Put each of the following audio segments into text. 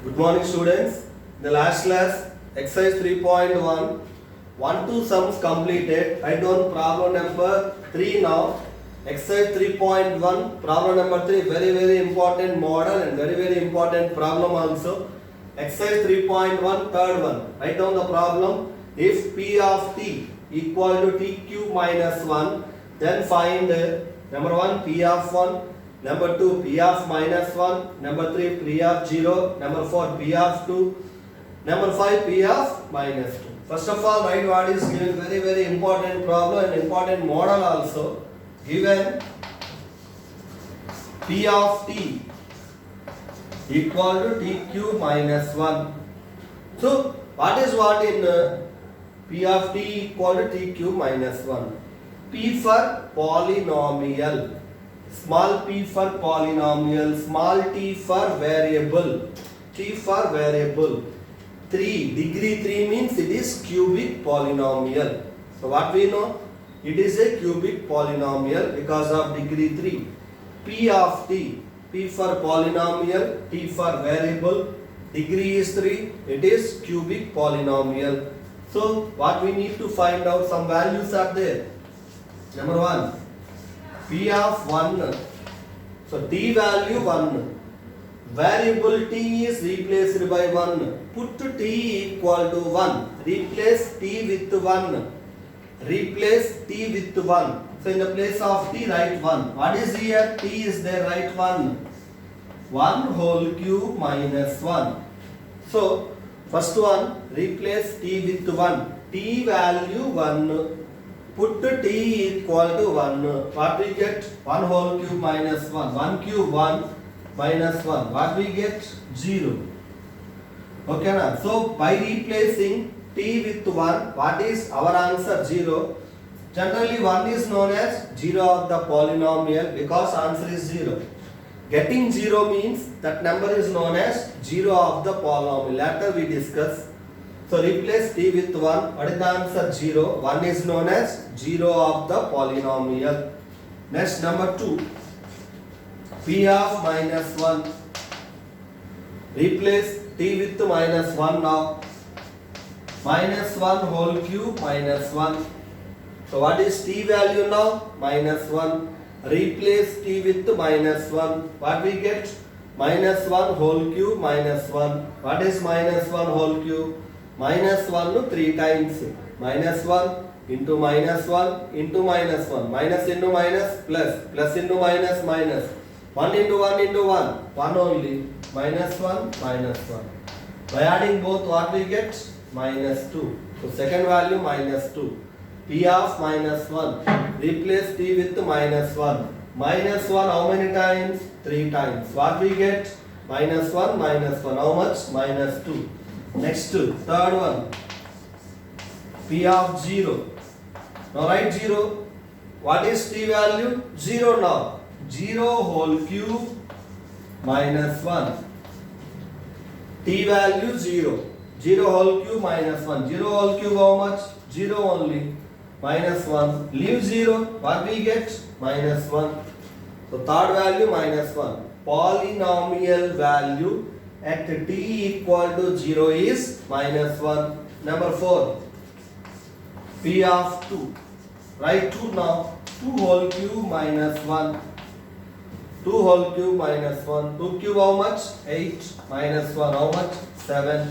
Good morning students. In the last class, exercise 3.1, 1-2 sums completed. Write down problem number 3 now. Exercise 3.1, problem number 3, very important model and very important problem also. Exercise 3.1, third one. Write down the problem. If P of t equal to t cube minus 1, then find number 1 P of 1. Number 2 P of minus 1, number 3 P of 0, number 4 P of 2, number 5 P of minus 2. First of all, write what is given, very important problem and important model also. Given P of t equal to t cube minus 1. So, what is what in P of t equal to t cube minus 1? P for polynomial. Small p for polynomial, small t for variable, t for variable. 3, degree 3 means it is cubic polynomial. So what we know? It is a cubic polynomial because of degree 3. P of t, p for polynomial, t for variable, degree is 3, it is cubic polynomial. So what we need to find out, some values are there. Number 1. P of 1, so t value 1, variable t is replaced by 1, put t equal to 1, replace t with 1, replace t with 1, so in the place of t write 1, what is here, t is there, write 1 whole cube minus 1, so first one, replace t with 1, t value 1, put t equal to 1. What we get? 1 whole cube minus 1. 1 cube 1 minus 1. What we get? 0. Okay na? So by replacing t with 1, what is our answer? 0. Generally 1 is known as 0 of the polynomial because answer is 0. Getting 0 means that number is known as 0 of the polynomial. Later we discuss. So replace t with 1. What is the answer? 0. 1 is known as 0 of the polynomial. Next, number 2. P of minus 1. Replace t with minus 1 now. Minus 1 whole cube minus 1. So what is t value now? Minus 1. Replace t with minus 1. What we get? Minus 1 whole cube minus 1. What is minus 1 whole cube? Minus 1 to 3 times. Minus 1 into minus 1 into minus 1. Minus into minus plus. Plus into minus minus. 1 into 1 into 1. 1 only. Minus 1 minus 1. By adding both what we get? Minus 2. So second value minus 2. P of minus 1. Replace t with minus 1. Minus 1 how many times? 3 times. What we get? Minus 1 minus 1. How much? Minus 2. Next, third one, P of 0. Now write 0. What is t value? 0 now. 0 whole cube minus 1. T value 0. 0 whole cube minus 1. 0 whole cube how much? 0 only. Minus 1. Leave 0. What we get? Minus 1. So third value minus 1. Polynomial value at t equal to 0 is minus 1. Number 4. P of 2. Write 2 now. 2 whole cube minus 1. 2 whole cube minus 1. 2 cube how much? 8. Minus 1 how much? 7.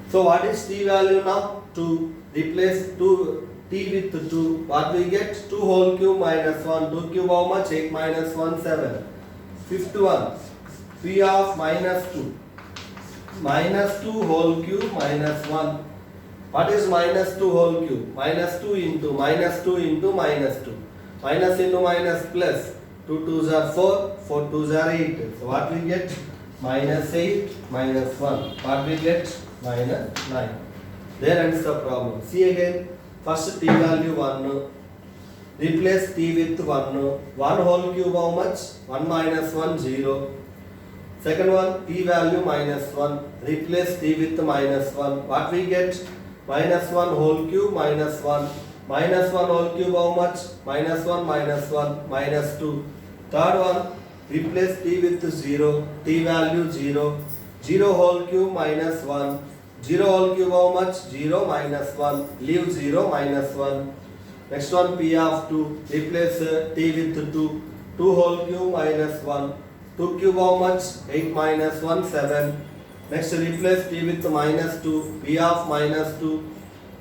So what is t value now? 2. Replace 2 t with 2. What we get? 2 whole cube minus 1. 2 cube how much? 8 minus 1, 7. Fifth one. P of minus 2. Minus 2 whole cube minus 1. What is minus 2 whole cube? Minus 2 into minus 2 into minus 2. Minus into minus plus. 2 2s are 4. 4 2s are 8. So what we get? Minus 8 minus 1. What we get? Minus 9. There ends the problem. See again. First t value 1. Replace t with 1. 1 whole cube how much? 1 minus 1, 0. Second one, t value minus 1. Replace t with minus 1. What we get? Minus 1 whole cube minus 1. Minus 1 whole cube how much? Minus 1 minus 1 minus 2. Third one, replace t with 0. T value 0. 0 whole cube minus 1. 0 whole cube how much? 0 minus 1. Leave 0 minus 1. Next one P of 2. Replace T with 2. 2 whole cube minus 1. 2 cube how much? 8 minus 1, 7. Next replace T with minus 2. P of minus 2.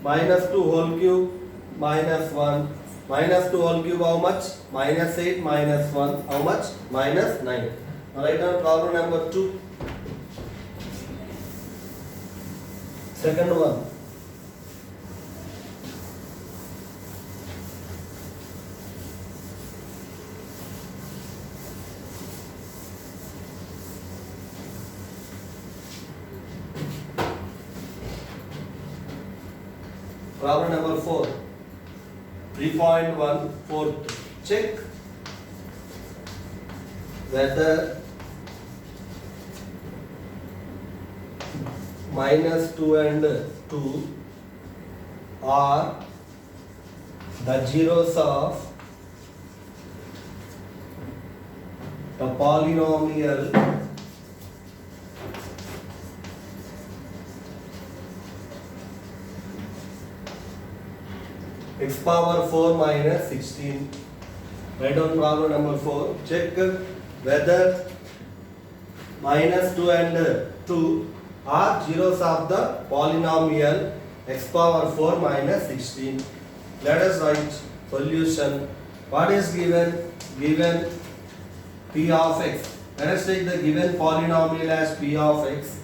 Minus 2 whole cube minus 1. Minus 2 whole cube how much? Minus 8 minus 1. How much? Minus 9. Now write down problem number 2. Second one. Problem number 4. 3.1 fourth. Check whether minus 2 and 2 are the zeros of the polynomial x power 4 minus 16. Write down problem number 4. Check whether minus 2 and 2 are zeros of the polynomial x power 4 minus 16. Let us write solution. What is given? Given p of x. Let us take the given polynomial as p of x.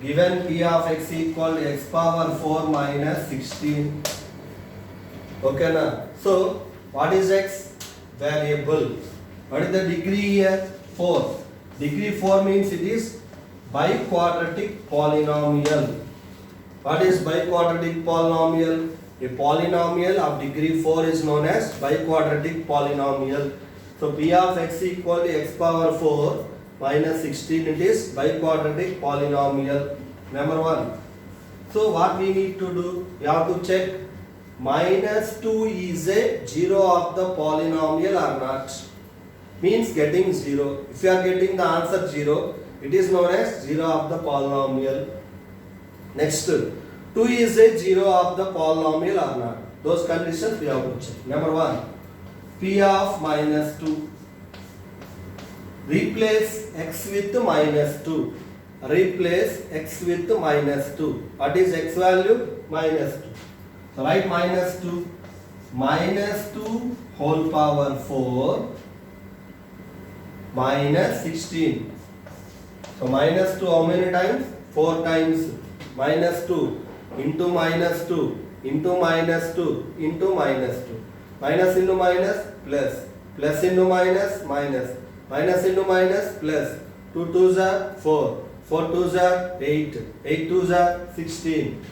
Given p of x equal to x power 4 minus 16. Okay na? So what is x? Variable. What is the degree here? 4. Degree 4 means it is biquadratic polynomial. What is biquadratic polynomial? A polynomial of degree 4 is known as biquadratic polynomial. So p of x equal to x power 4 minus 16. It is biquadratic polynomial. Number 1. So what we need to do? We have to check minus 2 is a zero of the polynomial or not. Means getting 0. If you are getting the answer 0, it is known as 0 of the polynomial. Next, 2 is a 0 of the polynomial or not. Those conditions we have to check. Number 1, p of minus 2. Replace x with minus 2. Replace x with minus 2. What is x value? Minus 2. So write minus 2. Minus 2 whole power 4 minus 16. So minus 2 how many times? 4 times. Minus 2 into minus 2 into minus 2 into minus 2. Minus into minus plus. Plus into minus minus. Minus into minus plus. 2 2s are 4. 4 2s are 8. 8 2s are 16.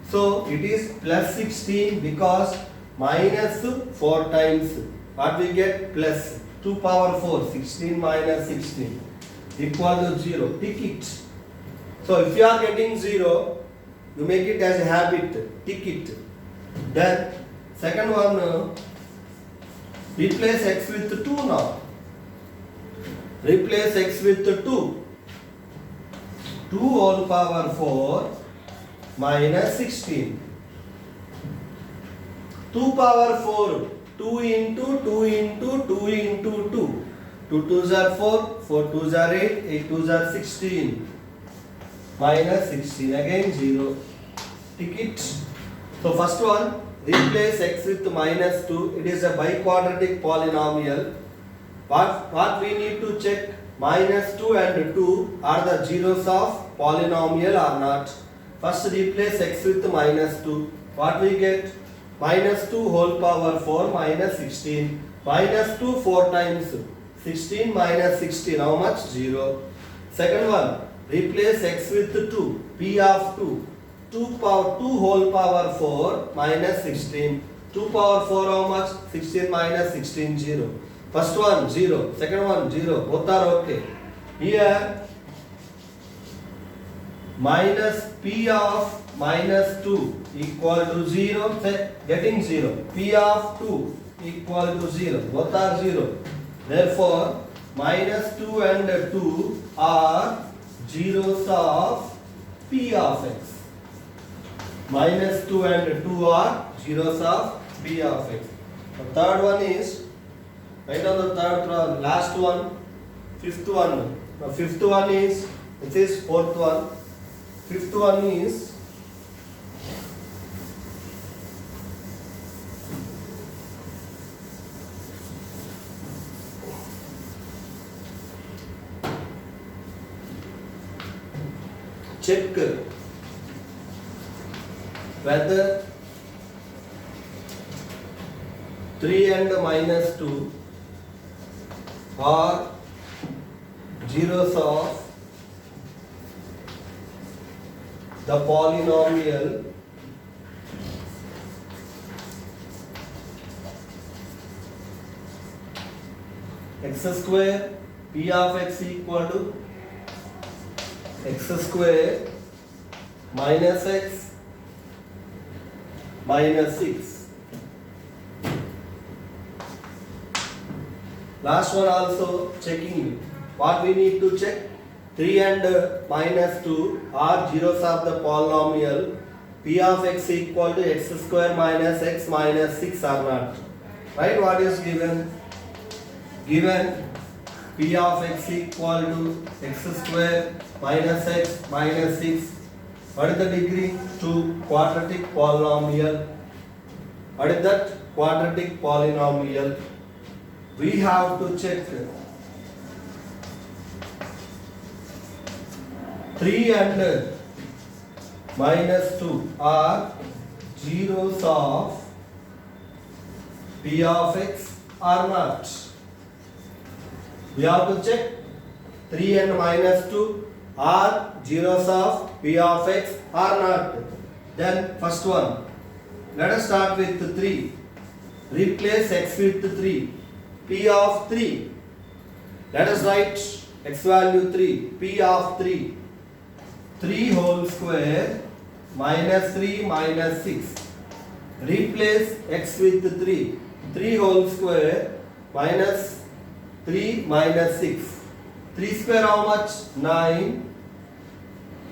So it is plus 16 because minus 4 times. What we get? Plus 2 power 4. 16 minus 16 equal to 0. Tick it. So if you are getting 0, you make it as a habit. Tick it. Then second one, replace x with 2 now. Replace x with 2. 2 whole power 4 minus 16. 2 power 4. 2 into 2 into 2 into 2. 2 2s are 4. 4 2s are 8. 8 2s are 16. Minus 16. Again 0. Tick it. So first one, replace x with minus 2. It is a biquadratic polynomial. What we need to check? Minus 2 and 2 are the zeros of polynomial or not. First replace x with minus 2. What we get? Minus 2 whole power 4 minus 16. Minus 2 4 times. 16 minus 16. How much? 0. Second one. Replace x with 2. P of 2. 2 whole power 4 minus 16. 2 power 4 how much? 16 minus 16. 0. First one 0. Second one 0. Both are okay. Here minus p of minus 2 equal to 0. Getting 0. P of 2 equal to 0. Both are 0. Therefore minus 2 and 2 are zeros of P of x. Minus 2 and 2 are zeros of P of x. The third one is, write on the third problem, last one, fifth one. The fifth one is, this is fourth one. Fifth one is check whether 3 and minus 2 are zeros of the polynomial x square p of x equal to x square minus x minus 6. Last one also checking. What we need to check? 3 and minus 2 are zeros of the polynomial p of x equal to x square minus x minus 6 or not. Right? What is given? Given p of x equal to x square minus x minus 6. What is the degree? 2. Quadratic polynomial. What is that? Quadratic polynomial. We have to check 3 and minus 2 are zeros of p of x or not. We have to check 3 and minus 2 are zeros of p of x or not. Then first one, let us start with 3. Replace x with 3. P of 3. Let us write x value 3. P of 3. 3 whole square minus 3 minus 6. Replace x with 3. 3 whole square minus 3 minus 6. 3 square how much? 9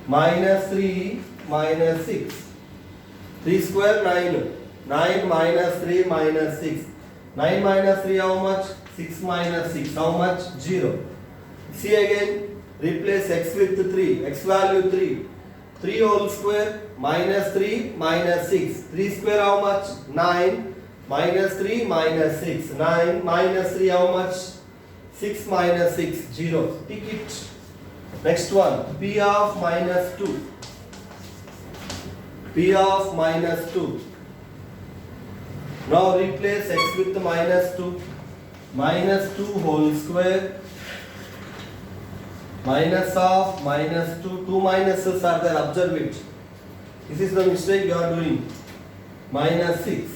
minus 3 minus 6. 3 square 9. 9 minus 3 minus 6. 9 minus 3 how much? 6 minus 6 how much? 0. See again. Replace x with 3. X value 3. 3 whole square minus 3 minus 6. 3 square how much? 9 minus 3 minus 6. 9 minus 3 how much? 6 minus 6. 0. Tick it. Next one. P of minus 2. P of minus 2. Now replace x with minus 2. Minus 2 whole square minus of minus 2. 2 minuses are there. Observe it. This is the mistake you are doing. Minus 6.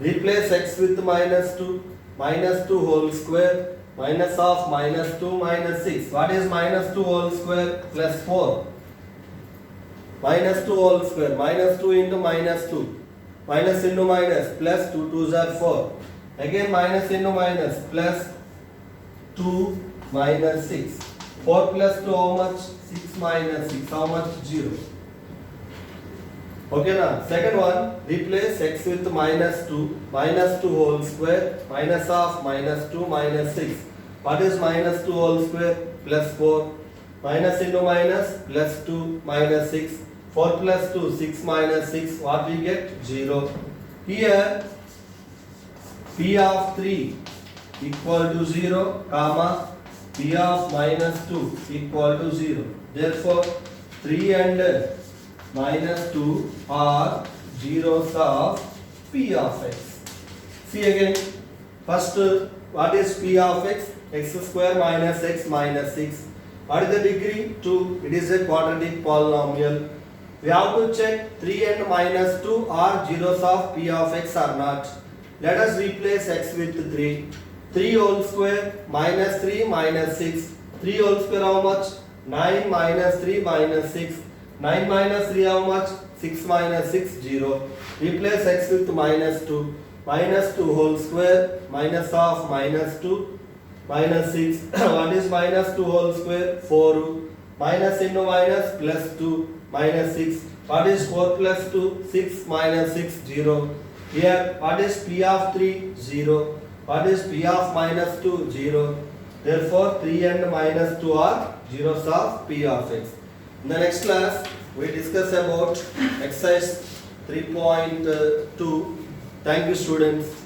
Replace x with minus 2. Minus 2 whole square minus of minus 2 minus 6. What is minus 2 whole square? Plus 4. Minus 2 whole square. Minus 2 into minus 2. Minus into minus. Plus 2 2s are 4. Again minus into minus. Plus 2 minus 6. 4 plus 2 how much? 6 minus 6 how much? 0. Okay now. Second one. Replace x with minus 2. Minus 2 whole square. Minus of minus 2 minus 6. What is minus 2 whole square? Plus 4. Minus into minus. Plus 2 minus 6. 4 plus 2. 6 minus 6. What we get? 0. Here P of 3 equal to 0, comma P of minus 2 equal to 0. Therefore, 3 and minus 2 are zeros of P of x. See again. First, what is P of x? X square minus x minus 6. What is the degree? 2. It is a quadratic polynomial. We have to check 3 and minus 2 are zeros of P of x or not. Let us replace x with 3. 3 whole square minus 3 minus 6. 3 whole square how much? 9 minus 3 minus 6. 9 minus 3 how much? 6 minus 6, 0. Replace x with minus 2. Minus 2 whole square minus of minus 2 minus 6. What is minus 2 whole square? 4. minus into minus plus 2 minus 6. What is 4 plus 2? 6 minus 6 0. Here what is P of 3? 0. What is P of minus 2? 0. Therefore 3 and minus 2 are zeros of P of x. In the next class we discuss about exercise 3.2. Thank you students.